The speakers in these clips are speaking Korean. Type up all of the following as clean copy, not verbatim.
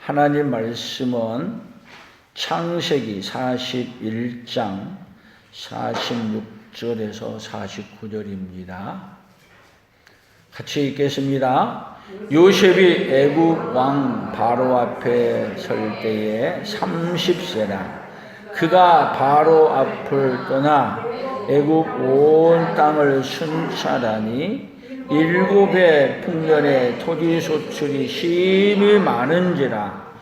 하나님 말씀은 창세기 41장 46절에서 49절입니다. 같이 읽겠습니다. 요셉이 애굽 왕 바로 앞에 설 때에 30세라. 그가 바로 앞을 떠나 애굽 온 땅을 순찰하니 7해 풍년에 토지 소출이 심히 많은지라.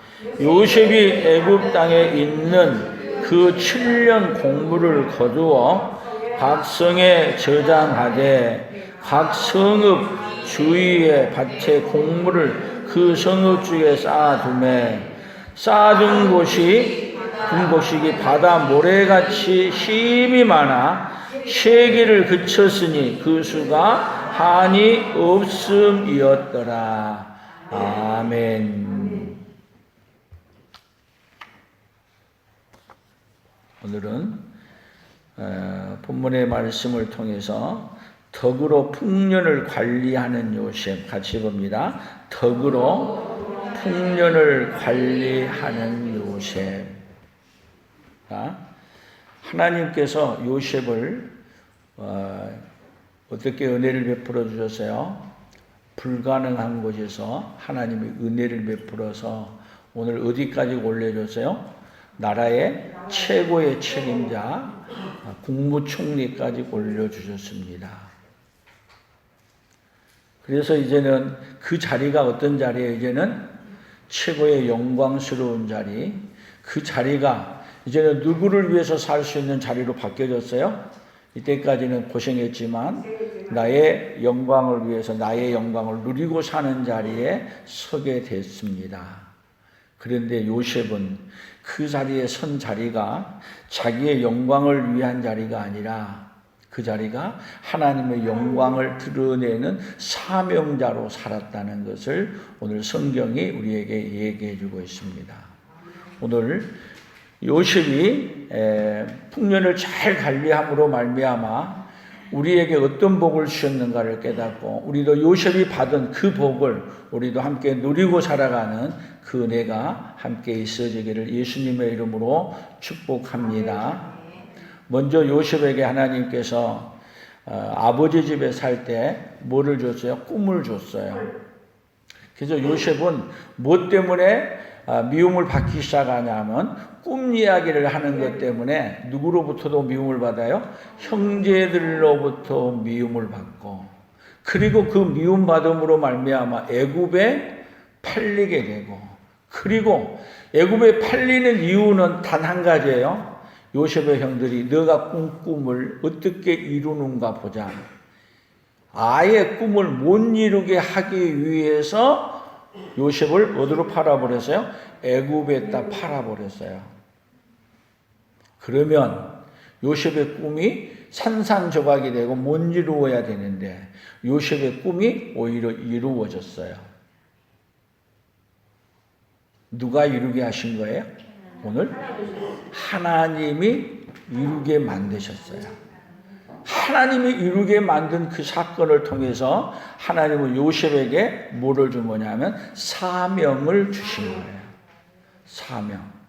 요셉이 애굽 땅에 있는 그 7년 공물을 거두어 각 성에 저장하되 각 성읍 주위의 밭에 곡물을 그 성읍 주위에 쌓아두매 쌓아둔 곳이 바다 모래같이 힘이 많아 세기를 그쳤으니 그 수가 한이 없음이었더라. 아멘. 오늘은 본문의 말씀을 통해서 덕으로 풍년을 관리하는 요셉 같이 봅니다. 덕으로 풍년을 관리하는 요셉. 하나님께서 요셉을 어떻게 은혜를 베풀어 주셨어요? 불가능한 곳에서 하나님이 은혜를 베풀어서 오늘 어디까지 올려줬어요? 나라의 최고의 책임자 국무총리까지 올려주셨습니다. 그래서 이제는 그 자리가 어떤 자리예요? 이제는 최고의 영광스러운 자리, 그 자리가 이제는 누구를 위해서 살 수 있는 자리로 바뀌어졌어요? 이때까지는 고생했지만 나의 영광을 위해서 나의 영광을 누리고 사는 자리에 서게 됐습니다. 그런데 요셉은 그 자리에 선 자리가 자기의 영광을 위한 자리가 아니라 그 자리가 하나님의 영광을 드러내는 사명자로 살았다는 것을 오늘 성경이 우리에게 얘기해 주고 있습니다. 오늘 요셉이 풍년을 잘 관리함으로 말미암아 우리에게 어떤 복을 주셨는가를 깨닫고 우리도 요셉이 받은 그 복을 우리도 함께 누리고 살아가는 그 은혜가 함께 있어지기를 예수님의 이름으로 축복합니다. 먼저 요셉에게 하나님께서 아버지 집에 살 때 뭐를 줬어요? 꿈을 줬어요. 그래서 요셉은 뭐 때문에 미움을 받기 시작하냐면 꿈 이야기를 하는 것 때문에 누구로부터도 미움을 받아요? 형제들로부터 미움을 받고 그리고 그 미움받음으로 말미암아 애굽에 팔리게 되고 그리고 애굽에 팔리는 이유는 단 한 가지예요. 요셉의 형들이 너가 꾼 꿈을 어떻게 이루는가 보자. 아예 꿈을 못 이루게 하기 위해서 요셉을 어디로 팔아버렸어요? 애굽에다 팔아버렸어요. 그러면 요셉의 꿈이 산산조각이 되고 못 이루어야 되는데 요셉의 꿈이 오히려 이루어졌어요. 누가 이루게 하신 거예요? 오늘 하나님이 이루게 만드셨어요. 하나님이 이루게 만든 그 사건을 통해서 하나님은 요셉에게 뭐를 준 거냐면 사명을 주신 거예요. 사명.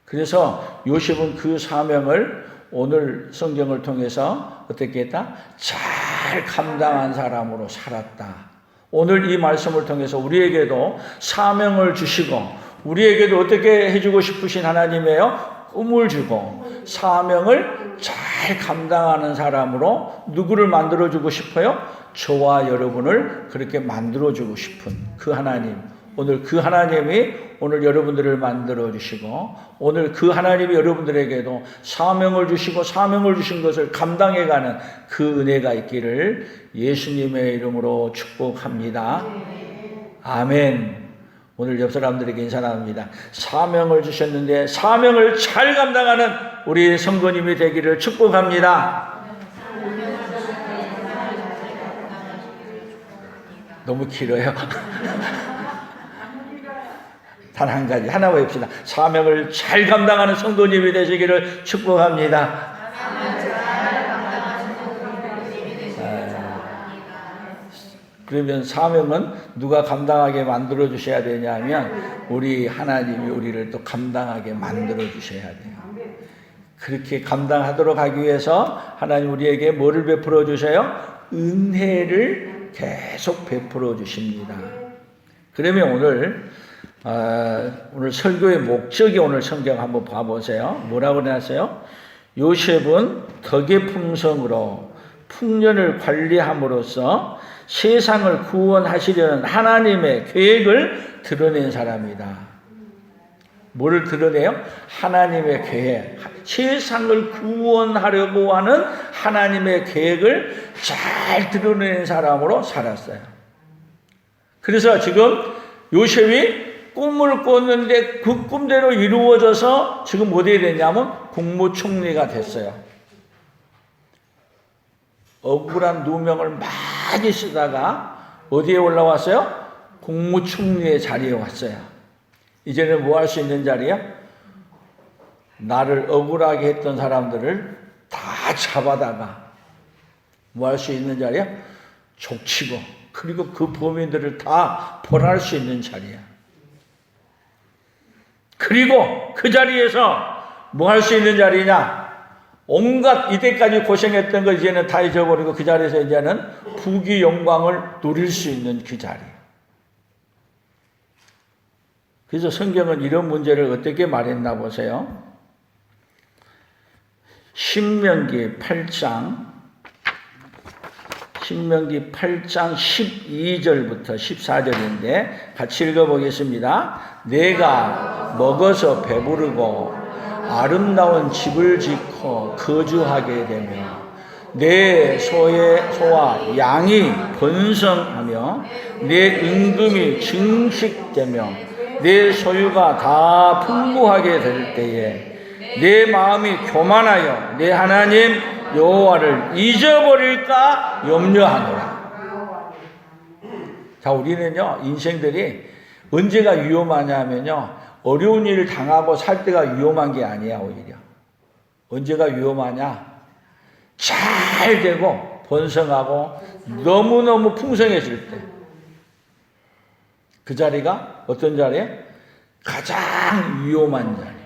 그래서 요셉은 그 사명을 오늘 성경을 통해서 어떻게 했다? 잘 감당한 사람으로 살았다. 오늘 이 말씀을 통해서 우리에게도 사명을 주시고 우리에게도 어떻게 해주고 싶으신 하나님이에요? 꿈을 주고 사명을 잘 감당하는 사람으로 누구를 만들어주고 싶어요? 저와 여러분을 그렇게 만들어주고 싶은 그 하나님. 오늘 그 하나님이 오늘 여러분들을 만들어주시고 오늘 그 하나님이 여러분들에게도 사명을 주시고 사명을 주신 것을 감당해가는 그 은혜가 있기를 예수님의 이름으로 축복합니다. 아멘. 오늘 옆 사람들에게 인사 나눕니다. 사명을 주셨는데 사명을 잘 감당하는 우리 성도님이 되기를 축복합니다. 너무 길어요. 단 한 가지 하나 외웁시다. 사명을 잘 감당하는 성도님이 되시기를 축복합니다. 그러면 사명은 누가 감당하게 만들어 주셔야 되냐면 우리 하나님이 우리를 또 감당하게 만들어 주셔야 돼요. 그렇게 감당하도록 하기 위해서 하나님 우리에게 뭐를 베풀어 주셔요? 은혜를 계속 베풀어 주십니다. 그러면 오늘 설교의 목적이 오늘 성경 한번 봐보세요. 뭐라고 나왔어요? 요셉은 덕의 풍성으로 풍년을 관리함으로써 세상을 구원하시려는 하나님의 계획을 드러낸 사람이다. 뭐를 드러내요? 하나님의 계획. 세상을 구원하려고 하는 하나님의 계획을 잘 드러낸 사람으로 살았어요. 그래서 지금 요셉이 꿈을 꿨는데 그 꿈대로 이루어져서 지금 어디에 됐냐면 국무총리가 됐어요. 억울한 누명을 많이 쓰다가 어디에 올라왔어요? 국무총리의 자리에 왔어요. 이제는 뭐 할 수 있는 자리야? 나를 억울하게 했던 사람들을 다 잡아다가 뭐 할 수 있는 자리야? 족치고 그리고 그 범인들을 다 벌할 수 있는 자리야. 그리고 그 자리에서 뭐 할 수 있는 자리냐? 온갖 이때까지 고생했던 거 이제는 다 잊어버리고 그 자리에서 이제는 부귀 영광을 누릴 수 있는 그 자리. 그래서 성경은 이런 문제를 어떻게 말했나 보세요. 신명기 8장 12절부터 14절인데 같이 읽어보겠습니다. 내가 먹어서 배부르고 아름다운 집을 짓고 거주하게 되며 내 소와 양이 번성하며 내 임금이 증식되며 내 소유가 다 풍부하게 될 때에 내 마음이 교만하여 내 하나님 여호와를 잊어버릴까 염려하노라. 자, 우리는요 인생들이 언제가 위험하냐면요 어려운 일을 당하고 살 때가 위험한 게 아니야. 오히려 언제가 위험하냐? 잘 되고 번성하고 너무너무 풍성해질 때 그 자리가 어떤 자리예요? 가장 위험한 자리.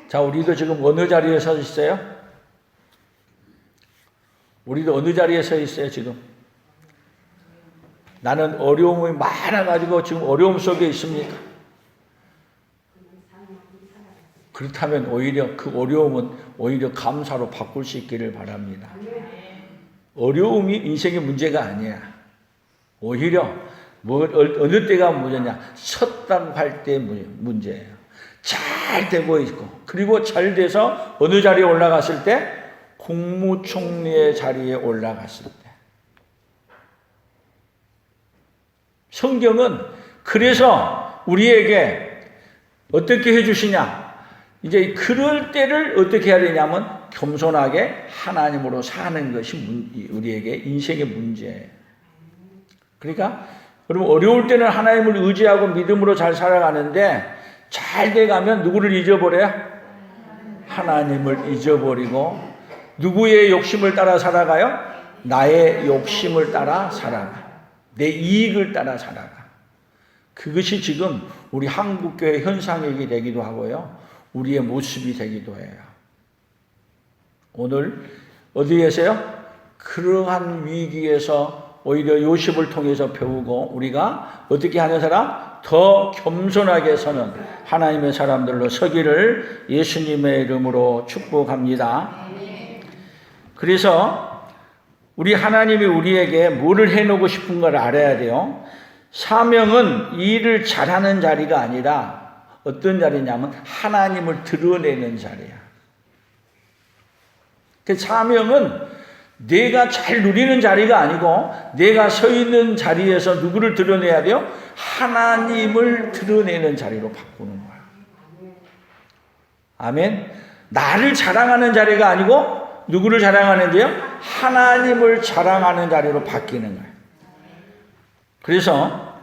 자, 우리도 지금 어느 자리에 서 있어요? 우리도 어느 자리에 서 있어요 지금? 나는 어려움이 많아가지고 지금 어려움 속에 있습니까? 그렇다면 오히려 그 어려움은 오히려 감사로 바꿀 수 있기를 바랍니다. 어려움이 인생의 문제가 아니야. 오히려 어느 때가 문제냐? 섰다고 할 때 문제예요. 잘 되고 있고 그리고 잘 돼서 어느 자리에 올라갔을 때? 국무총리의 자리에 올라갔을 때. 성경은 그래서 우리에게 어떻게 해주시냐? 이제 그럴 때를 어떻게 해야 되냐면 겸손하게 하나님으로 사는 것이 우리에게 인생의 문제예요. 그러니까 그러면 어려울 때는 하나님을 의지하고 믿음으로 잘 살아가는데 잘 돼가면 누구를 잊어버려요? 하나님을 잊어버리고 누구의 욕심을 따라 살아가요? 나의 욕심을 따라 살아가. 내 이익을 따라 살아가. 그것이 지금 우리 한국교회 현상이 되기도 하고요. 우리의 모습이 되기도 해요. 오늘 어디에서요? 그러한 위기에서 오히려 요셉을 통해서 배우고 우리가 어떻게 하는 사람? 더 겸손하게 서는 하나님의 사람들로 서기를 예수님의 이름으로 축복합니다. 그래서 우리 하나님이 우리에게 뭐를 해놓고 싶은 걸 알아야 돼요. 사명은 일을 잘하는 자리가 아니라 어떤 자리냐면 하나님을 드러내는 자리야. 그 사명은 내가 잘 누리는 자리가 아니고 내가 서 있는 자리에서 누구를 드러내야 돼요? 하나님을 드러내는 자리로 바꾸는 거야. 아멘. 나를 자랑하는 자리가 아니고 누구를 자랑하는데요? 하나님을 자랑하는 자리로 바뀌는 거예요. 그래서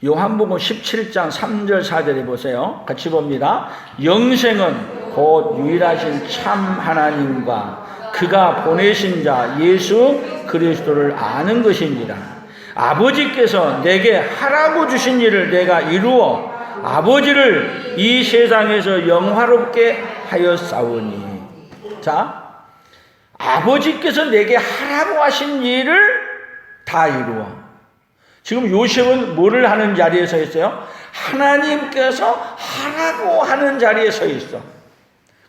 요한복음 17장 3절 4절에 보세요. 같이 봅니다. 영생은 곧 유일하신 참 하나님과 그가 보내신 자 예수 그리스도를 아는 것이니라. 아버지께서 내게 하라고 주신 일을 내가 이루어 아버지를 이 세상에서 영화롭게 하였사오니. 자, 아버지께서 내게 하라고 하신 일을 다 이루어. 지금 요셉은 뭐를 하는 자리에 서 있어요? 하나님께서 하라고 하는 자리에 서 있어.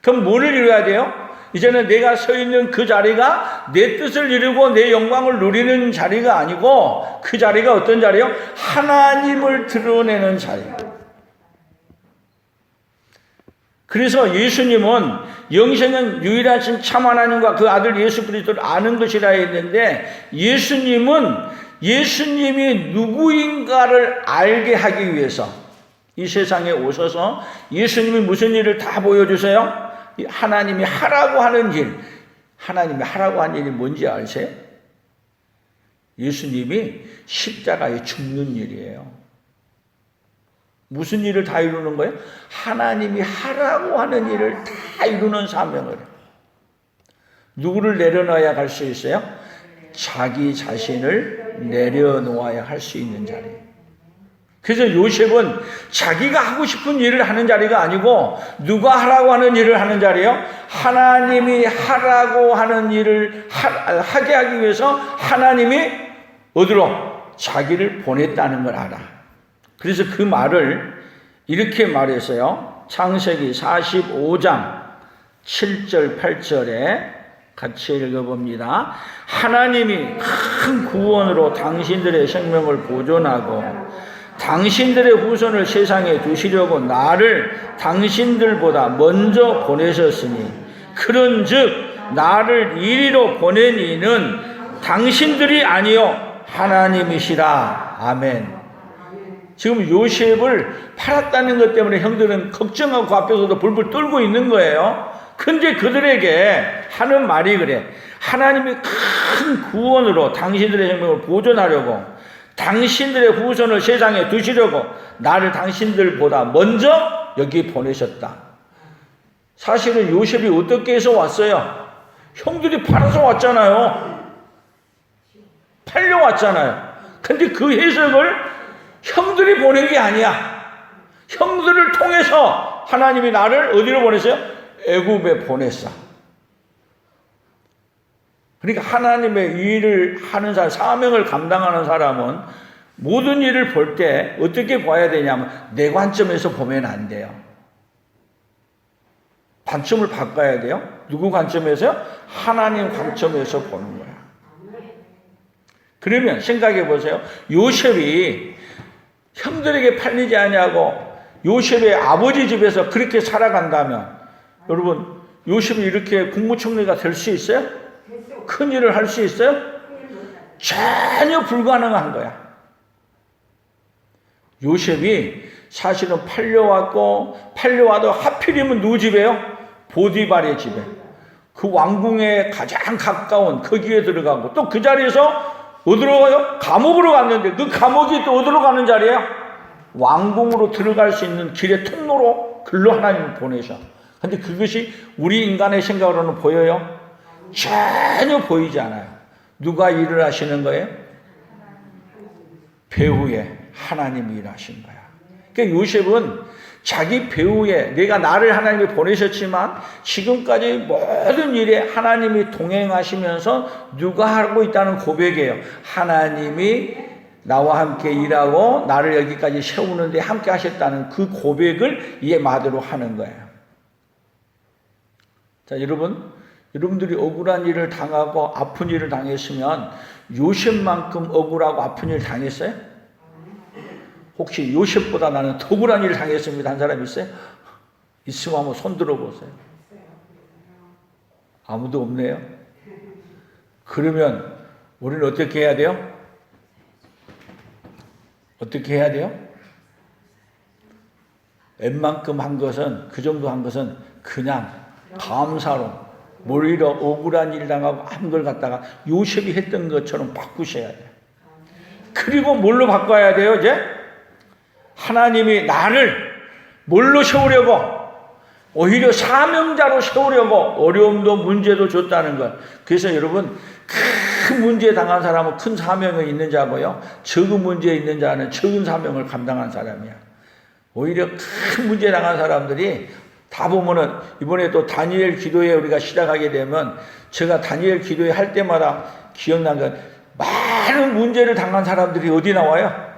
그럼 뭐를 이루어야 돼요? 이제는 내가 서 있는 그 자리가 내 뜻을 이루고 내 영광을 누리는 자리가 아니고 그 자리가 어떤 자리요? 하나님을 드러내는 자리. 그래서 예수님은 영생은 유일하신 참 하나님과 그 아들 예수 그리스도를 아는 것이라 했는데, 예수님이 누구인가를 알게 하기 위해서 이 세상에 오셔서 예수님이 무슨 일을 다 보여주세요? 하나님이 하라고 하는 일, 하나님이 하라고 하는 일이 뭔지 아세요? 예수님이 십자가에 죽는 일이에요. 무슨 일을 다 이루는 거예요? 하나님이 하라고 하는 일을 다 이루는 사명을. 누구를 내려놔야 갈 수 있어요? 자기 자신을 내려놓아야 할 수 있는 자리. 그래서 요셉은 자기가 하고 싶은 일을 하는 자리가 아니고 누가 하라고 하는 일을 하는 자리예요. 하나님이 하라고 하는 일을 하게 하기 위해서 하나님이 어디로? 자기를 보냈다는 걸 알아. 그래서 그 말을 이렇게 말했어요. 창세기 45장 7절 8절에 같이 읽어봅니다. 하나님이 큰 구원으로 당신들의 생명을 보존하고 당신들의 후손을 세상에 두시려고 나를 당신들보다 먼저 보내셨으니, 그런즉 나를 이리로 보낸 이는 당신들이 아니요 하나님이시라. 아멘. 지금 요셉을 팔았다는 것 때문에 형들은 걱정하고 그 앞에서도 불불 떨고 있는 거예요. 근데 그들에게 하는 말이 그래. 하나님이 큰 구원으로 당신들의 생명을 보존하려고 당신들의 후손을 세상에 두시려고 나를 당신들보다 먼저 여기 보내셨다. 사실은 요셉이 어떻게 해서 왔어요? 형들이 팔아서 왔잖아요. 팔려왔잖아요. 근데 그 해석을 형들이 보낸 게 아니야. 형들을 통해서 하나님이 나를 어디로 보냈어요? 애굽에 보냈어. 그러니까 하나님의 일을 하는 사람, 사명을 감당하는 사람은 모든 일을 볼 때 어떻게 봐야 되냐면 내 관점에서 보면 안 돼요. 관점을 바꿔야 돼요. 누구 관점에서요? 하나님 관점에서 보는 거야. 그러면 생각해 보세요. 요셉이 형들에게 팔리지 아니하고 요셉의 아버지 집에서 그렇게 살아간다면, 여러분 요셉이 이렇게 국무총리가 될 수 있어요? 큰 일을 할 수 있어요? 전혀 불가능한 거야. 요셉이 사실은 팔려와도 하필이면 누구 집에요? 보디발의 집에. 그 왕궁에 가장 가까운 거기에 들어가고, 또 그 자리에서 어디로 가요? 감옥으로 갔는데 그 감옥이 또 어디로 가는 자리예요? 왕궁으로 들어갈 수 있는 길의 통로로 글로 하나님을 보내셔. 근데 그것이 우리 인간의 생각으로는 보여요? 전혀 보이지 않아요. 누가 일을 하시는 거예요? 배후에 하나님이 일하신 거야. 그러니까 요셉은 자기 배후에 내가 나를 하나님이 보내셨지만 지금까지 모든 일에 하나님이 동행하시면서 누가 하고 있다는 고백이에요. 하나님이 나와 함께 일하고 나를 여기까지 세우는데 함께 하셨다는 그 고백을 이에 마대로 하는 거예요. 자, 여러분들이 억울한 일을 당하고 아픈 일을 당했으면 요셉만큼 억울하고 아픈 일을 당했어요? 혹시 요셉보다 나는 더 억울한 일을 당했습니다 한 사람 있어요? 있으면 한번 손 들어보세요. 아무도 없네요. 그러면 우리는 어떻게 해야 돼요? 어떻게 해야 돼요? 웬만큼 한 것은, 그 정도 한 것은 그냥 감사로, 오히려 억울한 일 당하고 한 걸 갖다가 요셉이 했던 것처럼 바꾸셔야 돼요. 그리고 뭘로 바꿔야 돼요, 이제? 하나님이 나를 뭘로 세우려고? 오히려 사명자로 세우려고 어려움도 문제도 줬다는 것. 그래서 여러분, 큰 문제에 당한 사람은 큰 사명이 있는 자고요. 적은 문제에 있는 자는 적은 사명을 감당한 사람이야. 오히려 큰 문제에 당한 사람들이 다 보면은 이번에 또 다니엘 기도회 우리가 시작하게 되면 제가 다니엘 기도회 할 때마다 기억난 건 많은 문제를 당한 사람들이 어디 나와요?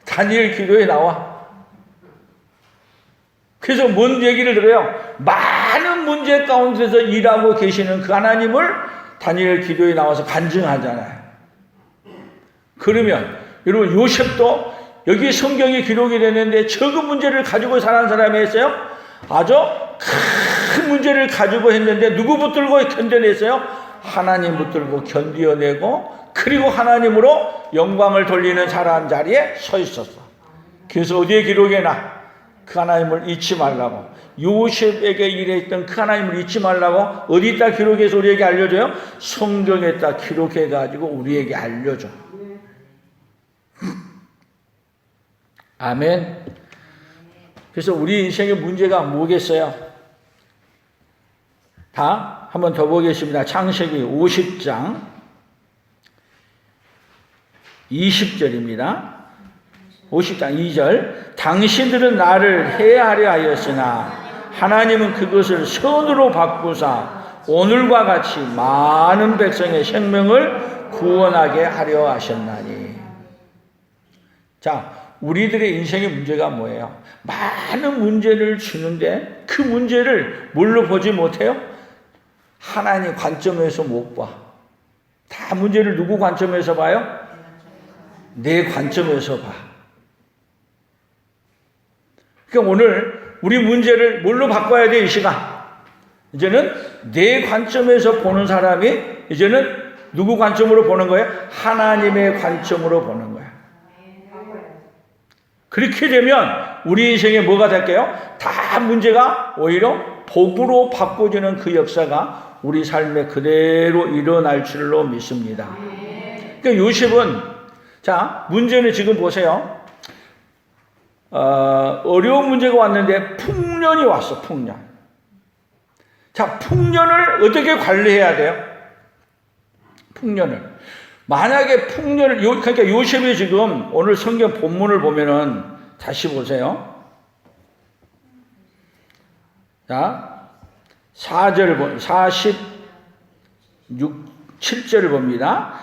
다니엘 기도에 나와. 그래서 뭔 얘기를 들어요? 많은 문제 가운데서 일하고 계시는 그 하나님을 다니엘 기도에 나와서 간증하잖아요. 그러면 여러분 요셉도 여기 성경에 기록이 되는데 적은 문제를 가지고 사는 사람이 있어요? 아주 큰 문제를 가지고 했는데 누구 붙들고 견뎌냈어요? 하나님 붙들고 견뎌내고 그리고 하나님으로 영광을 돌리는 사람 자리에 서 있었어. 그래서 어디에 기록해놔? 그 하나님을 잊지 말라고. 요셉에게 일했던 그 하나님을 잊지 말라고 어디다 기록해서 우리에게 알려줘요? 성경에다 기록해가지고 우리에게 알려줘. 아멘. 그래서 우리 인생의 문제가 뭐겠어요? 다 한 번 더 보겠습니다. 창세기 50장 20절입니다. 50장 2절. 당신들은 나를 해하려 하였으나 하나님은 그것을 선으로 바꾸사 오늘과 같이 많은 백성의 생명을 구원하게 하려 하셨나니. 자, 우리들의 인생의 문제가 뭐예요? 많은 문제를 주는데 그 문제를 뭘로 보지 못해요? 하나님 관점에서 못 봐. 다 문제를 누구 관점에서 봐요? 내 관점에서 봐. 그러니까 오늘 우리 문제를 뭘로 바꿔야 돼, 이 시간? 이제는 내 관점에서 보는 사람이 이제는 누구 관점으로 보는 거예요? 하나님의 관점으로 보는 거예요. 그렇게 되면 우리 인생에 뭐가 될까요? 다 문제가 오히려 복으로 바꿔지는 그 역사가 우리 삶에 그대로 일어날 줄로 믿습니다. 그러니까 요셉은, 자, 문제는 지금 보세요. 어려운 문제가 왔는데 풍년이 왔어, 풍년. 자, 풍년을 어떻게 관리해야 돼요? 풍년을. 만약에 풍년을, 그러니까 요셉이 지금 오늘 성경 본문을 보면은 다시 보세요. 자, 4절, 7절을 봅니다.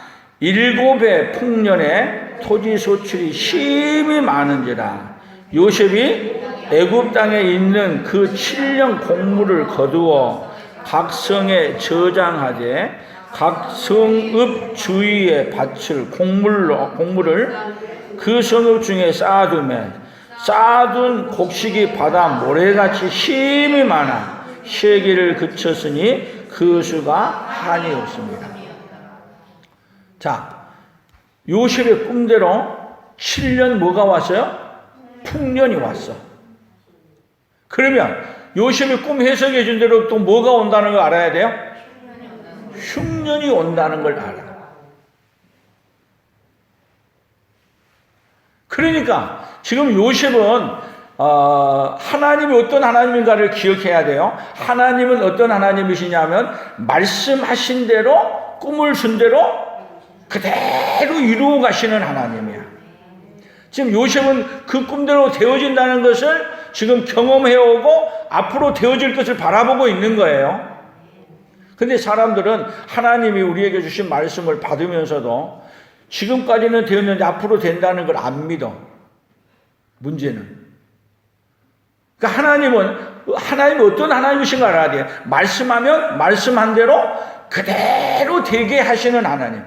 7해 풍년에 토지 소출이 심히 많은지라 요셉이 애굽 땅에 있는 그 7년 곡물을 거두어 각 성에 저장하되 각 성읍 주위에 밭을 곡물을 그 성읍 중에 쌓아두매 쌓아둔 곡식이 바다 모래같이 힘이 많아 세기를 그쳤으니 그 수가 한이 없습니다. 자, 요셉의 꿈대로 7년 뭐가 왔어요? 풍년이 왔어. 그러면 요셉의 꿈 해석해 준 대로 또 뭐가 온다는 걸 알아야 돼요? 흉년이 온다는 걸 알아. 그러니까 지금 요셉은 하나님이 어떤 하나님인가를 기억해야 돼요. 하나님은 어떤 하나님이시냐면 말씀하신 대로 꿈을 준 대로 그대로 이루어 가시는 하나님이야. 지금 요셉은 그 꿈대로 되어진다는 것을 지금 경험해오고 앞으로 되어질 것을 바라보고 있는 거예요. 근데 사람들은 하나님이 우리에게 주신 말씀을 받으면서도 지금까지는 되었는데 앞으로 된다는 걸 안 믿어. 문제는. 그러니까 하나님이 어떤 하나님이신가 알아야 돼요. 말씀하면 말씀한 대로 그대로 되게 하시는 하나님.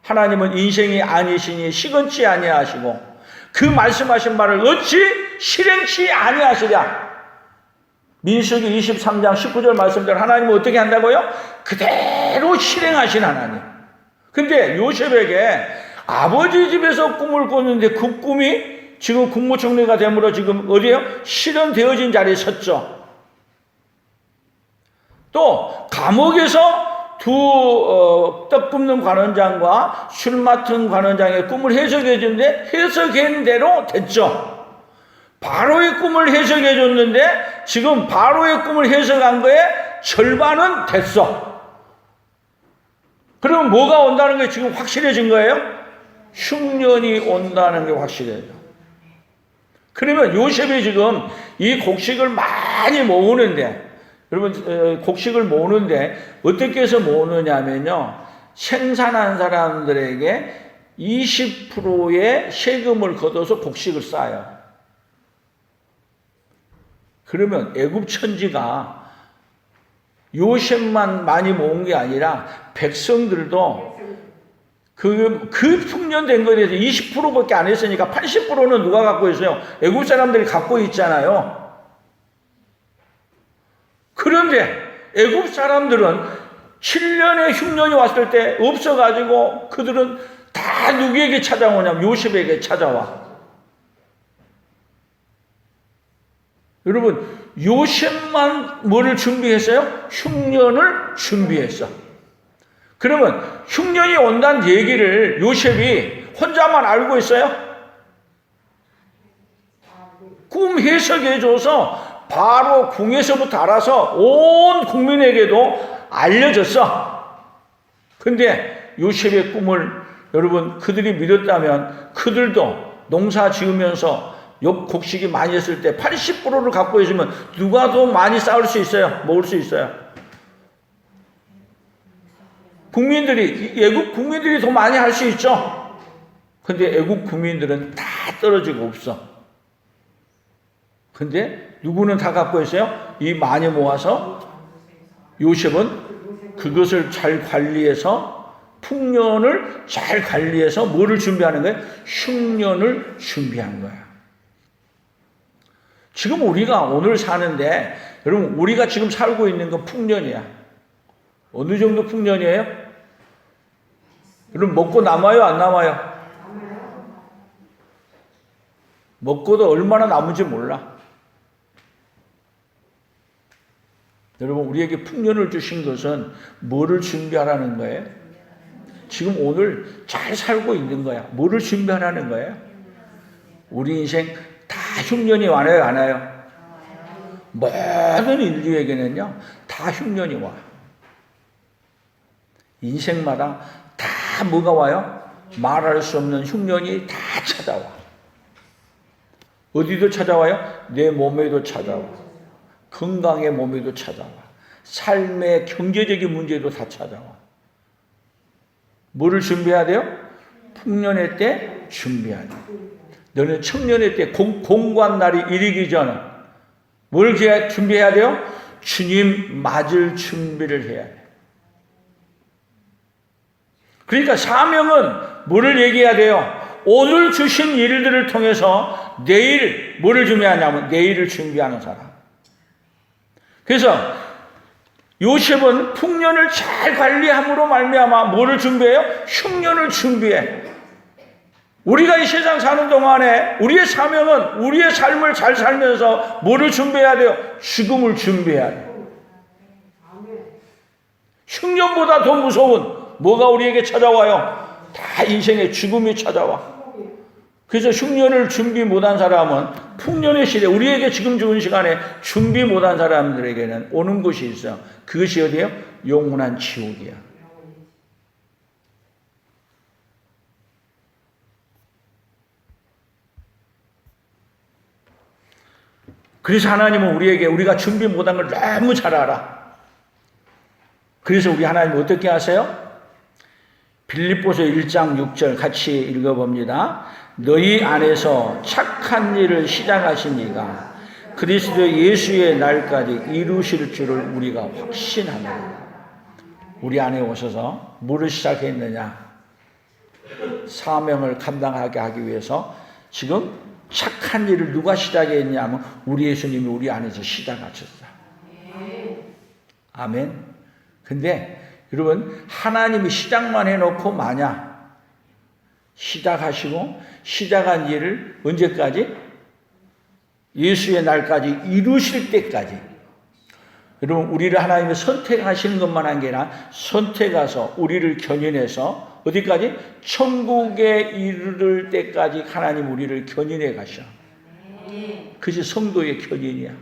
하나님은 인생이 아니시니 시건치 아니하시고 그 말씀하신 말을 어찌 실행치 아니하시랴. 민수기 23장 19절 말씀대로 하나님은 어떻게 한다고요? 그대로 실행하신 하나님. 근데 요셉에게 아버지 집에서 꿈을 꿨는데 그 꿈이 지금 국무총리가 됨으로 지금 어디에요? 실현되어진 자리에 섰죠. 또 감옥에서 떡 굽는 관원장과 술 맡은 관원장의 꿈을 해석해 줬는데 해석한 대로 됐죠. 바로의 꿈을 해석해 줬는데 지금 바로의 꿈을 해석한 거에 절반은 됐어. 그러면 뭐가 온다는 게 지금 확실해진 거예요? 흉년이 온다는 게 확실해져. 그러면 요셉이 지금 이 곡식을 많이 모으는데, 여러분, 곡식을 모으는데 어떻게 해서 모으느냐면요, 생산한 사람들에게 20%의 세금을 걷어서 곡식을 싸요. 그러면 애굽 천지가 요셉만 많이 모은 게 아니라 백성들도 그 풍년된 거에 대해서 20%밖에 안 했으니까 80%는 누가 갖고 있어요? 애굽 사람들이 갖고 있잖아요. 그런데 애굽 사람들은 7년의 흉년이 왔을 때 없어가지고 그들은 다 누구에게 찾아오냐면 요셉에게 찾아와. 여러분, 요셉만 뭐를 준비했어요? 흉년을 준비했어. 그러면 흉년이 온다는 얘기를 요셉이 혼자만 알고 있어요? 꿈 해석해줘서 바로 궁에서부터 알아서 온 국민에게도 알려줬어. 근데 요셉의 꿈을 여러분 그들이 믿었다면 그들도 농사 지으면서 곡식이 많이 했을 때 80%를 갖고 있으면 누가 더 많이 쌓을 수 있어요? 모을 수 있어요? 애국 국민들이 더 많이 할 수 있죠? 근데 애국 국민들은 다 떨어지고 없어. 근데 누구는 다 갖고 있어요? 이 많이 모아서 요셉은 그것을 잘 관리해서 풍년을 잘 관리해서 뭐를 준비하는 거예요? 흉년을 준비한 거예요. 지금 우리가 오늘 사는데 여러분 우리가 지금 살고 있는 건 풍년이야. 어느 정도 풍년이에요? 여러분 먹고 남아요? 안 남아요? 먹고도 얼마나 남은지 몰라. 여러분 우리에게 풍년을 주신 것은 뭐를 준비하라는 거예요? 지금 오늘 잘 살고 있는 거야. 뭐를 준비하라는 거예요? 우리 인생 다 흉년이 와요, 안 와요? 모든 인류에게는요, 다 흉년이 와. 인생마다 다 뭐가 와요? 말할 수 없는 흉년이 다 찾아와. 어디도 찾아와요? 내 몸에도 찾아와. 건강의 몸에도 찾아와. 삶의 경제적인 문제도 다 찾아와. 뭐를 준비해야 돼요? 풍년의 때 준비해야 돼요. 너는 청년의 때 공관날이 이르기 전에 뭘 준비해야 돼요? 주님 맞을 준비를 해야 돼요. 그러니까 사명은 뭐를 얘기해야 돼요? 오늘 주신 일들을 통해서 내일 뭐를 준비하냐면 내일을 준비하는 사람. 그래서 요셉은 풍년을 잘 관리함으로 말미암아 뭐를 준비해요? 흉년을 준비해. 우리가 이 세상 사는 동안에 우리의 사명은 우리의 삶을 잘 살면서 뭐를 준비해야 돼요? 죽음을 준비해야 돼요. 흉년보다 더 무서운 뭐가 우리에게 찾아와요? 다 인생의 죽음이 찾아와. 그래서 흉년을 준비 못한 사람은 풍년의 시대, 우리에게 지금 주는 시간에 준비 못한 사람들에게는 오는 곳이 있어요. 그것이 어디예요? 영원한 지옥이야. 그래서 하나님은 우리에게 우리가 준비 못한 걸 너무 잘 알아. 그래서 우리 하나님 어떻게 하세요? 빌립보서 1장 6절 같이 읽어봅니다. 너희 안에서 착한 일을 시작하신 이가 그리스도 예수의 날까지 이루실 줄을 우리가 확신합니다. 우리 안에 오셔서 뭐를 시작했느냐? 사명을 감당하게 하기 위해서 지금 착한 일을 누가 시작했냐면 우리 예수님이 우리 안에서 시작하셨어요. 아멘. 근데 여러분 하나님이 시작만 해놓고 만약 시작하시고 시작한 일을 언제까지? 예수의 날까지 이루실 때까지. 여러분 우리를 하나님이 선택하시는 것만 한 게 아니라 선택해서 우리를 견인해서 어디까지? 천국에 이르를 때까지 하나님 우리를 견인해 가셔. 그것이 성도의 견인이야.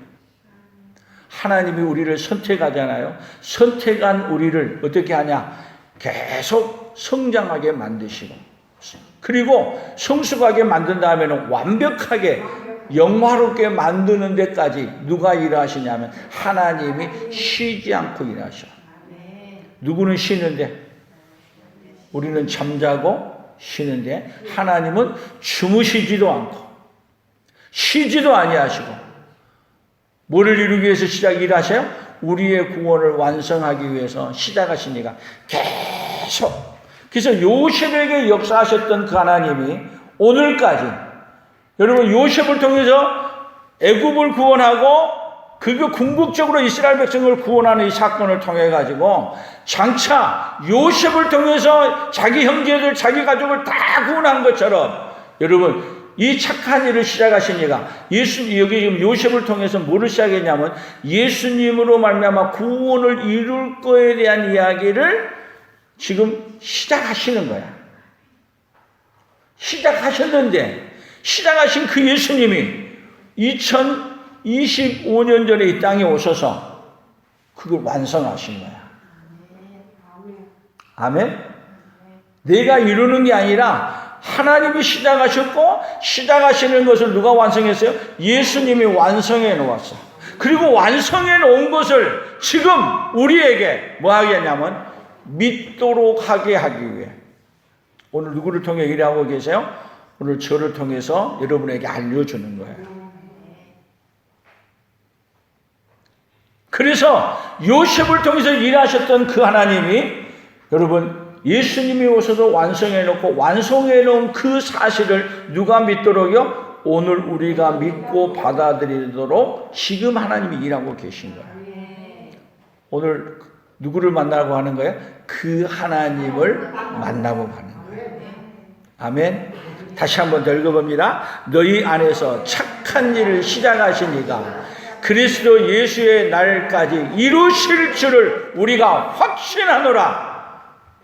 하나님이 우리를 선택하잖아요. 선택한 우리를 어떻게 하냐? 계속 성장하게 만드시고, 그리고 성숙하게 만든 다음에는 완벽하게 영화롭게 만드는 데까지 누가 일하시냐면 하나님이 쉬지 않고 일하셔. 누구는 쉬는데, 우리는 잠자고 쉬는데 하나님은 주무시지도 않고 쉬지도 아니하시고, 뭐를 이루기 위해서 일하셔요? 우리의 구원을 완성하기 위해서 시작하시니까 계속. 그래서 요셉에게 역사하셨던 그 하나님이 오늘까지, 여러분, 요셉을 통해서 애굽을 구원하고 그거 궁극적으로 이스라엘 백성을 구원하는 이 사건을 통해 가지고 장차 요셉을 통해서 자기 형제들, 자기 가족을 다 구원한 것처럼, 여러분, 이 착한 일을 시작하시니까 여기 지금 요셉을 통해서 뭐를 시작했냐면 예수님으로 말미암아 구원을 이룰 거에 대한 이야기를 지금 시작하시는 거야. 시작하셨는데, 시작하신 그 예수님이 2025년 전에 이 땅에 오셔서 그걸 완성하신 거야. 아멘? 내가 이루는 게 아니라 하나님이 시작하셨고, 시작하시는 것을 누가 완성했어요? 예수님이 완성해 놓았어. 그리고 완성해 놓은 것을 지금 우리에게 뭐 하겠냐면 믿도록 하게 하기 위해, 오늘 누구를 통해 일하고 계세요? 오늘 저를 통해서 여러분에게 알려주는 거예요. 그래서 요셉을 통해서 일하셨던 그 하나님이, 여러분, 예수님이 오셔서 완성해 놓고 완성해 놓은 그 사실을 누가 믿도록요? 오늘 우리가 믿고 받아들이도록 지금 하나님이 일하고 계신 거예요. 오늘 누구를 만나고 하는 거예요? 그 하나님을 만나고 가는 거예요. 아멘. 다시 한번 더 읽어봅니다. 너희 안에서 착한 일을 시작하시니까 그리스도 예수의 날까지 이루실 줄을 우리가 확신하노라.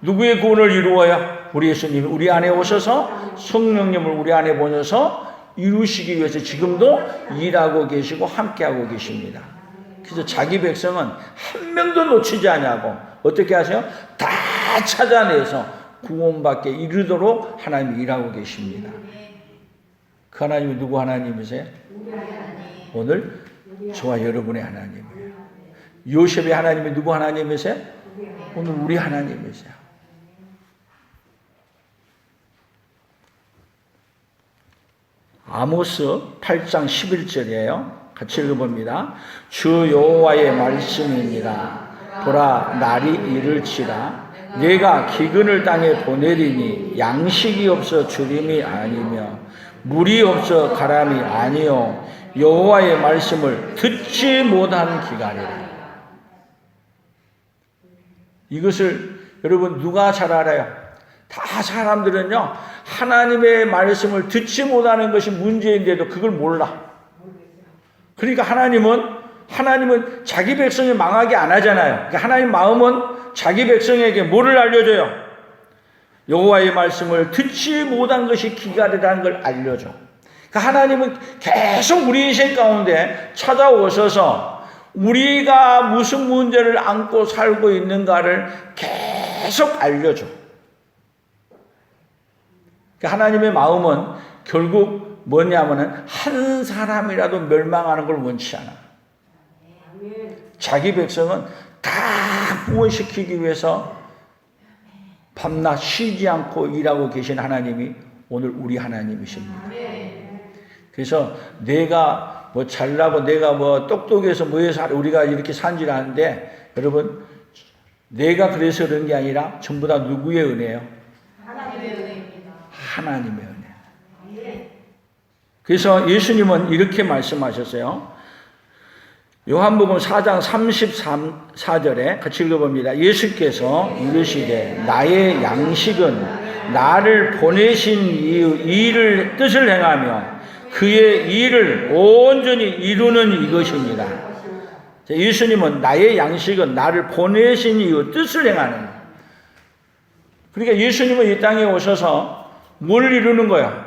누구의 구원을 이루어야? 우리 예수님이 우리 안에 오셔서 성령님을 우리 안에 보내서 이루시기 위해서 지금도 일하고 계시고 함께하고 계십니다. 그래서 자기 백성은 한 명도 놓치지 않냐고 어떻게 하세요? 다 찾아내서 구원받게 이르도록 하나님이 일하고 계십니다. 그 하나님이 누구 하나님이세요? 오늘 저와 여러분의 하나님이에요. 요셉의 하나님이 누구 하나님이세요? 오늘 우리 하나님이세요. 아모스 8장 11절이에요. 같이 읽어봅니다. 주 여호와의 말씀이니라. 보라, 날이 이를지라. 내가 기근을 땅에 보내리니 양식이 없어 주림이 아니며 물이 없어 가람이 아니요 여호와의 말씀을 듣지 못한 기간이라. 이것을 여러분 누가 잘 알아요? 다 사람들은요, 하나님의 말씀을 듣지 못하는 것이 문제인데도 그걸 몰라. 그러니까 하나님은 자기 백성이 망하게 안 하잖아요. 그러니까 하나님 마음은 자기 백성에게 뭐를 알려줘요? 여호와의 말씀을 듣지 못한 것이 기갈이라는 걸 알려줘. 그러니까 하나님은 계속 우리 인생 가운데 찾아오셔서 우리가 무슨 문제를 안고 살고 있는가를 계속 알려줘. 하나님의 마음은 결국 뭐냐면은 한 사람이라도 멸망하는 걸 원치 않아. 자기 백성은 다 구원시키기 위해서 밤낮 쉬지 않고 일하고 계신 하나님이 오늘 우리 하나님이십니다. 그래서 내가 뭐 잘나고 내가 뭐 똑똑해서 뭐해서 우리가 이렇게 산줄 아는데, 여러분, 내가 그래서 그런 게 아니라 전부 다 누구의 은혜예요? 하나님의 은혜입니다. 하나님의 은혜. 그래서 예수님은 이렇게 말씀하셨어요. 요한복음 4장 34절에 같이 읽어봅니다. 예수께서 이르시되 나의 양식은 나를 보내신 이의 뜻을 행하며 그의 일을 온전히 이루는 이것입니다. 예수님은 나의 양식은 나를 보내신 이의 뜻을 행하는 거예요. 그러니까 예수님은 이 땅에 오셔서 뭘 이루는 거야?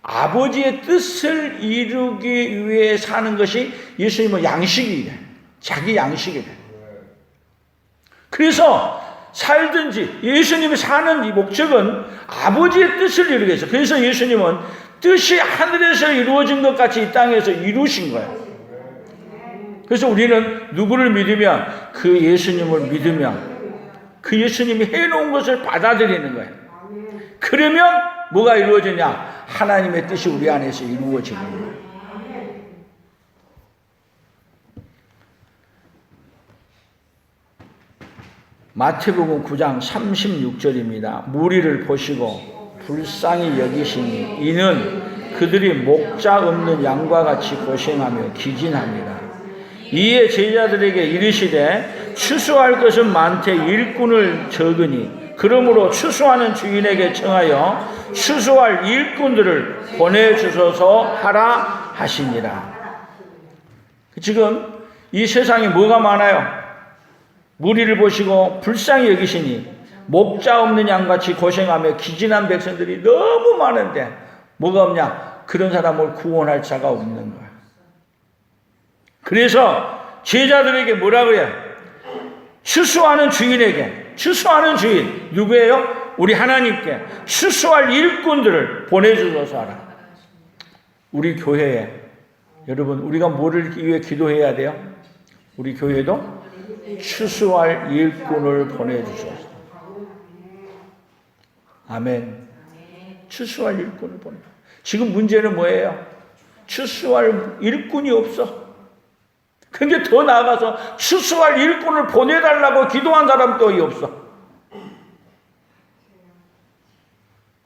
아버지의 뜻을 이루기 위해 사는 것이 예수님은 양식이래. 자기 양식이래. 그래서 살든지 예수님이 사는 이 목적은 아버지의 뜻을 이루기 위해서. 그래서 예수님은 뜻이 하늘에서 이루어진 것 같이 이 땅에서 이루신 거예요. 그래서 우리는 누구를 믿으면 그 예수님을 믿으면 그 예수님이 해놓은 것을 받아들이는 거예요. 그러면 뭐가 이루어지냐? 하나님의 뜻이 우리 안에서 이루어지는 거예요. 마태복음 9장 36절입니다. 무리를 보시고 불쌍히 여기시니 이는 그들이 목자 없는 양과 같이 고생하며 기진합니다. 이에 제자들에게 이르시되 추수할 것은 많되 일꾼을 적으니 그러므로 추수하는 주인에게 청하여 추수할 일꾼들을 보내주소서 하라 하시니라. 지금 이 세상에 뭐가 많아요? 무리를 보시고 불쌍히 여기시니 목자 없는 양같이 고생하며 기진한 백성들이 너무 많은데 뭐가 없냐? 그런 사람을 구원할 자가 없는 거야. 그래서 제자들에게 뭐라 그래요? 추수하는 주인에게, 추수하는 주인 누구예요? 우리 하나님께 추수할 일꾼들을 보내주소서 하라. 우리 교회에 여러분 우리가 뭐를 위해 기도해야 돼요? 우리 교회도 추수할 일꾼을 보내주소서. 아멘. 추수할 일꾼을 보내. 지금 문제는 뭐예요? 추수할 일꾼이 없어. 근데 더 나아가서 추수할 일꾼을 보내달라고 기도한 사람도 없어.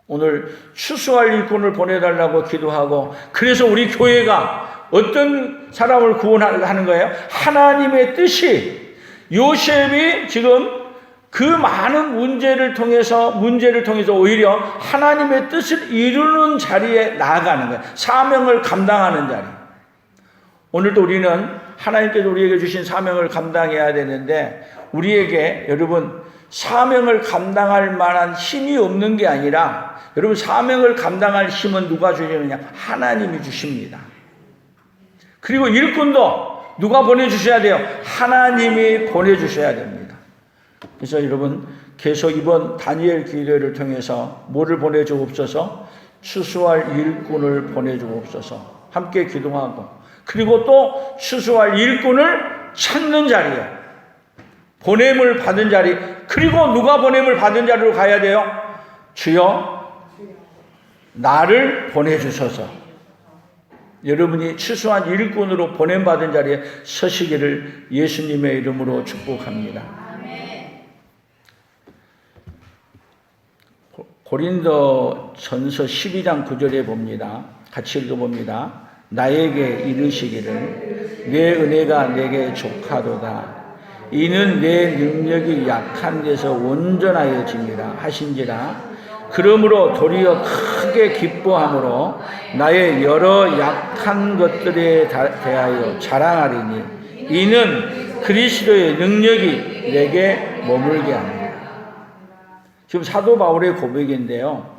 오늘 추수할 일꾼을 보내달라고 기도하고 그래서 우리 교회가 어떤 사람을 구원하는 거예요? 하나님의 뜻이 요셉이 지금 그 많은 문제를 통해서 오히려 하나님의 뜻을 이루는 자리에 나아가는 거예요. 사명을 감당하는 자리. 오늘도 우리는 하나님께서 우리에게 주신 사명을 감당해야 되는데 우리에게 여러분 사명을 감당할 만한 힘이 없는 게 아니라 여러분 사명을 감당할 힘은 누가 주시느냐? 하나님이 주십니다. 그리고 일꾼도 누가 보내주셔야 돼요? 하나님이 보내주셔야 됩니다. 그래서 여러분 계속 이번 다니엘 기도를 통해서 뭐를 보내주옵소서? 추수할 일꾼을 보내주옵소서. 함께 기도하고 그리고 또 추수할 일꾼을 찾는 자리에 보냄을 받은 자리 그리고 누가 보냄을 받은 자리로 가야 돼요? 주여 나를 보내주소서. 여러분이 추수한 일꾼으로 보냄받은 자리에 서시기를 예수님의 이름으로 축복합니다. 고린도 전서 12장 9절에 봅니다. 같이 읽어봅니다. 나에게 이르시기를 내 은혜가 내게 족하도다. 이는 내 능력이 약한 데서 온전하여짐이라 하신지라. 그러므로 도리어 크게 기뻐함으로 나의 여러 약한 것들에 대하여 자랑하리니 이는 그리스도의 능력이 내게 머물게 합니다. 지금 사도 바울의 고백인데요.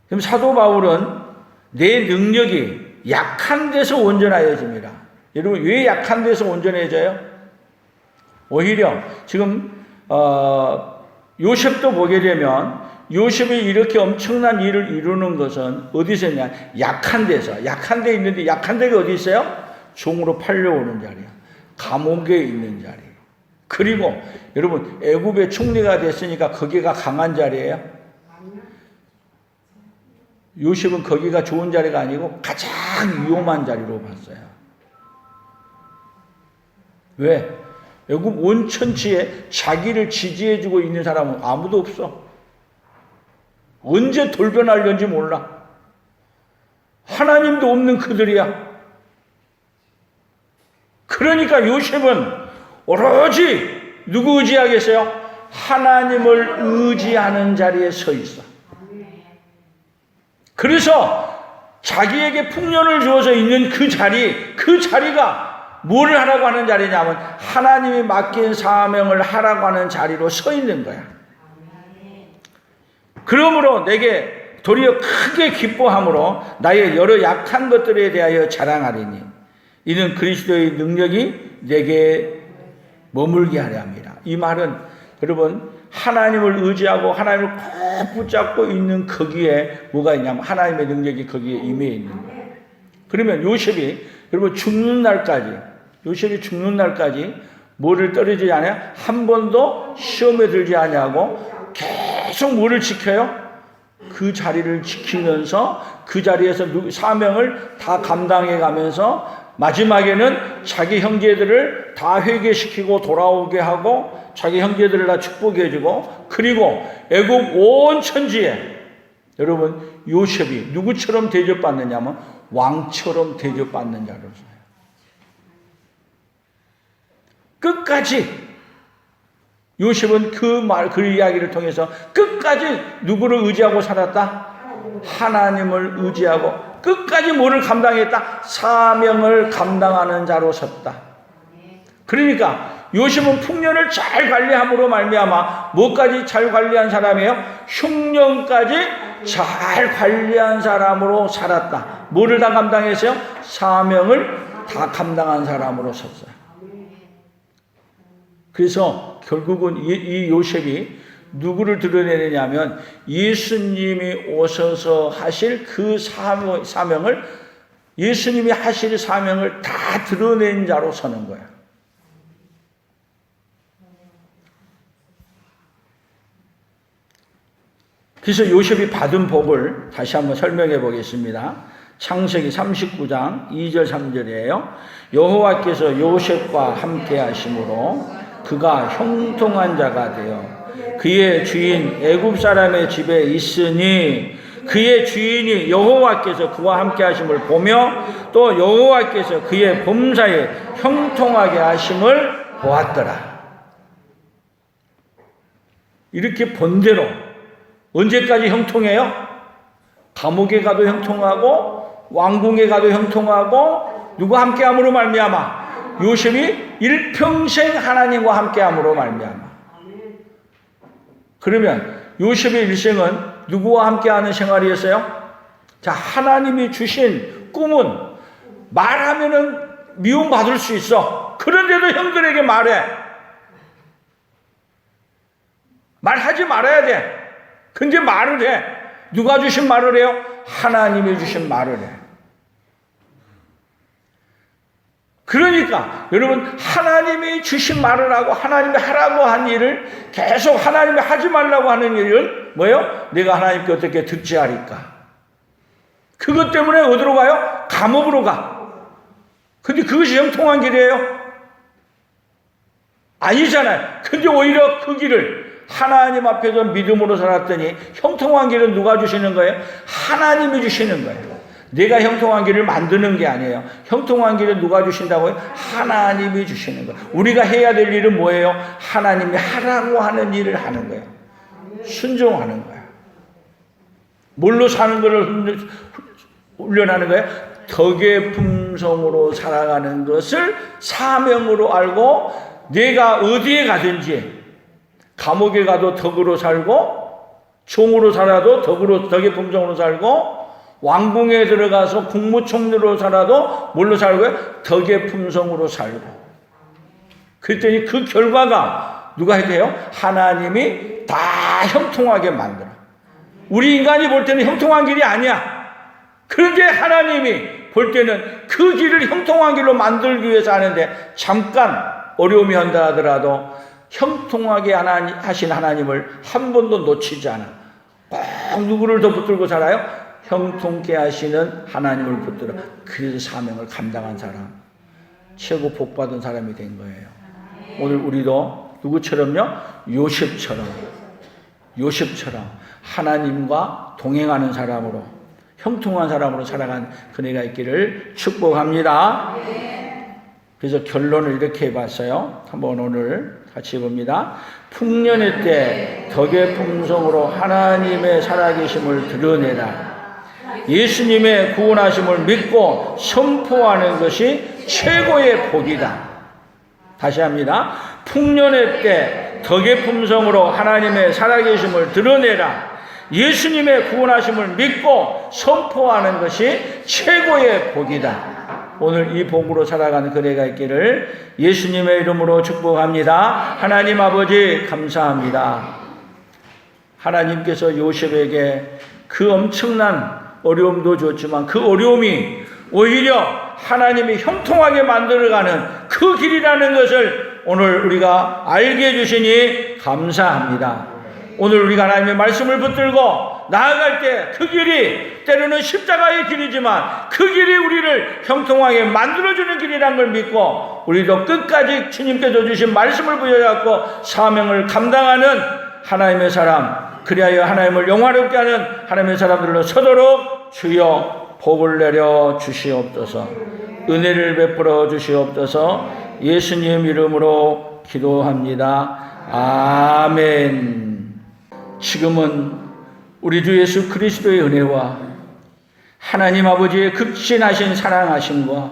지금 사도 바울은 내 능력이 약한 데서 온전하여집니다. 여러분 왜 약한 데서 온전해져요? 오히려 지금 요셉도 보게 되면 요셉이 이렇게 엄청난 일을 이루는 것은 어디서 있냐? 약한 데서. 약한 데 있는데 약한 데가 어디 있어요? 종으로 팔려오는 자리야. 감옥에 있는 자리. 그리고 여러분 애굽의 총리가 됐으니까 거기가 강한 자리예요. 요셉은 거기가 좋은 자리가 아니고 가장 위험한 자리로 봤어요. 왜? 애굽 온천지에 자기를 지지해주고 있는 사람은 아무도 없어. 언제 돌변하려는지 몰라. 하나님도 없는 그들이야. 그러니까 요셉은 오로지 누구 의지하겠어요? 하나님을 의지하는 자리에 서 있어. 그래서 자기에게 풍년을 주어서 있는 그 자리가 뭐를 하라고 하는 자리냐면 하나님이 맡긴 사명을 하라고 하는 자리로 서 있는 거야. 그러므로 내게 도리어 크게 기뻐함으로 나의 여러 약한 것들에 대하여 자랑하리니 이는 그리스도의 능력이 내게 머물게 하려 합니다. 이 말은 여러분, 하나님을 의지하고 하나님을 꼭 붙잡고 있는 거기에 뭐가 있냐면 하나님의 능력이 거기에 임해 있는 거예요. 그러면 요셉이 여러분 요셉이 죽는 날까지 뭐를 떨어지지 않아요? 한 번도 시험에 들지 아니하고 계속 뭐를 지켜요? 그 자리를 지키면서 그 자리에서 사명을 다 감당해 가면서 마지막에는 자기 형제들을 다 회개시키고 돌아오게 하고 자기 형제들을 다 축복해 주고, 그리고 애국 온 천지에 여러분 요셉이 누구처럼 대접받느냐면 왕처럼 대접받는 자로서요. 끝까지 요셉은 그 이야기를 통해서 끝까지 누구를 의지하고 살았다? 하나님을 의지하고 끝까지 뭐를 감당했다? 사명을 감당하는 자로 섰다. 그러니까 요셉은 풍년을 잘 관리함으로 말미암아 뭐까지 잘 관리한 사람이에요? 흉년까지 잘 관리한 사람으로 살았다. 뭐를 다 감당했어요? 사명을 다 감당한 사람으로 섰어요. 그래서 결국은 이 요셉이 누구를 드러내느냐면 예수님이 오셔서 하실 그 사명을, 예수님이 하실 사명을 다 드러낸 자로 서는 거야. 그래서 요셉이 받은 복을 다시 한번 설명해 보겠습니다. 창세기 39장 2절 3절이에요. 여호와께서 요셉과 함께 하심으로 그가 형통한 자가 되어 그의 주인 애굽 사람의 집에 있으니 그의 주인이 여호와께서 그와 함께 하심을 보며 또 여호와께서 그의 범사에 형통하게 하심을 보았더라. 이렇게 본대로 언제까지 형통해요? 감옥에 가도 형통하고 왕궁에 가도 형통하고 누구와 함께함으로 말미암아? 요셉이 일평생 하나님과 함께함으로 말미암아. 그러면 요셉의 일생은 누구와 함께하는 생활이었어요? 자, 하나님이 주신 꿈은 말하면은 미움받을 수 있어. 그런데도 형들에게 말해. 말하지 말아야 돼. 근데 말을 해. 누가 주신 말을 해요? 하나님이 주신 말을 해. 그러니까 여러분, 하나님이 주신 말을 하고 하나님이 하라고 한 일을 계속 하나님이 하지 말라고 하는 일은 뭐예요? 내가 하나님께 어떻게 득지하리까? 그것 때문에 어디로 가요? 감옥으로 가. 근데 그것이 형통한 길이에요? 아니잖아요. 근데 오히려 그 길을 하나님 앞에서 믿음으로 살았더니 형통한 길은 누가 주시는 거예요? 하나님이 주시는 거예요. 내가 형통한 길을 만드는 게 아니에요. 형통한 길은 누가 주신다고요? 하나님이 주시는 거예요. 우리가 해야 될 일은 뭐예요? 하나님이 하라고 하는 일을 하는 거예요. 순종하는 거예요. 뭘로 사는 것을 훈련하는 거예요? 덕의 품성으로 살아가는 것을 사명으로 알고 내가 어디에 가든지 감옥에 가도 덕으로 살고 종으로 살아도 덕의 품성으로 살고 왕궁에 들어가서 국무총리로 살아도 뭘로 살고요? 덕의 품성으로 살고. 그랬더니 그 결과가 누가 해야 하나님이 다 형통하게 만들어. 우리 인간이 볼 때는 형통한 길이 아니야. 그런데 하나님이 볼 때는 그 길을 형통한 길로 만들기 위해서 하는데 잠깐 어려움이 온다 하더라도 형통하게 하신 하나님을 한 번도 놓치지 않아. 꼭 누구를 더 붙들고 살아요? 형통케 하시는 하나님을 붙들어. 그래서 사명을 감당한 사람, 최고 복받은 사람이 된 거예요. 오늘 우리도 누구처럼요? 요셉처럼 하나님과 동행하는 사람으로, 형통한 사람으로 살아간 그네가 있기를 축복합니다. 그래서 결론을 이렇게 해봤어요. 한번 오늘 같이 봅니다. 풍년의 때 덕의 품성으로 하나님의 살아계심을 드러내라. 예수님의 구원하심을 믿고 선포하는 것이 최고의 복이다. 다시 합니다. 풍년의 때 덕의 품성으로 하나님의 살아계심을 드러내라. 예수님의 구원하심을 믿고 선포하는 것이 최고의 복이다. 오늘 이 복으로 살아가는 그대가 있기를 예수님의 이름으로 축복합니다. 하나님 아버지 감사합니다. 하나님께서 요셉에게 그 엄청난 어려움도 줬지만 그 어려움이 오히려 하나님이 형통하게 만들어가는 그 길이라는 것을 오늘 우리가 알게 해주시니 감사합니다. 오늘 우리가 하나님의 말씀을 붙들고 나아갈 때 그 길이 때로는 십자가의 길이지만 그 길이 우리를 형통하게 만들어주는 길이라는 걸 믿고 우리도 끝까지 주님께서 주신 말씀을 부여잡고 사명을 감당하는 하나님의 사람, 그리하여 하나님을 영화롭게 하는 하나님의 사람들로 서도록 주여 복을 내려 주시옵소서. 은혜를 베풀어 주시옵소서. 예수님 이름으로 기도합니다. 아멘. 지금은 우리 주 예수 그리스도의 은혜와 하나님 아버지의 극진하신 사랑하심과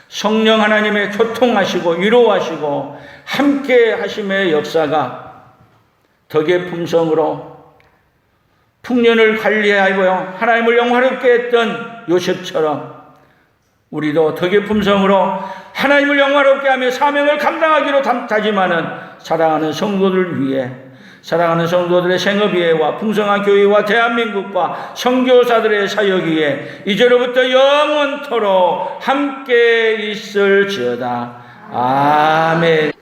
성령 하나님의 교통하시고 위로하시고 함께 하심의 역사가 덕의 품성으로 풍년을 관리하여 하나님을 영화롭게 했던 요셉처럼 우리도 덕의 품성으로 하나님을 영화롭게 하며 사명을 감당하기로 다짐하는 사랑하는 성도들 위해, 사랑하는 성도들의 생업위에와 풍성한 교회와 대한민국과 선교사들의 사역 위에 이제로부터 영원토록 함께 있을지어다. 아멘.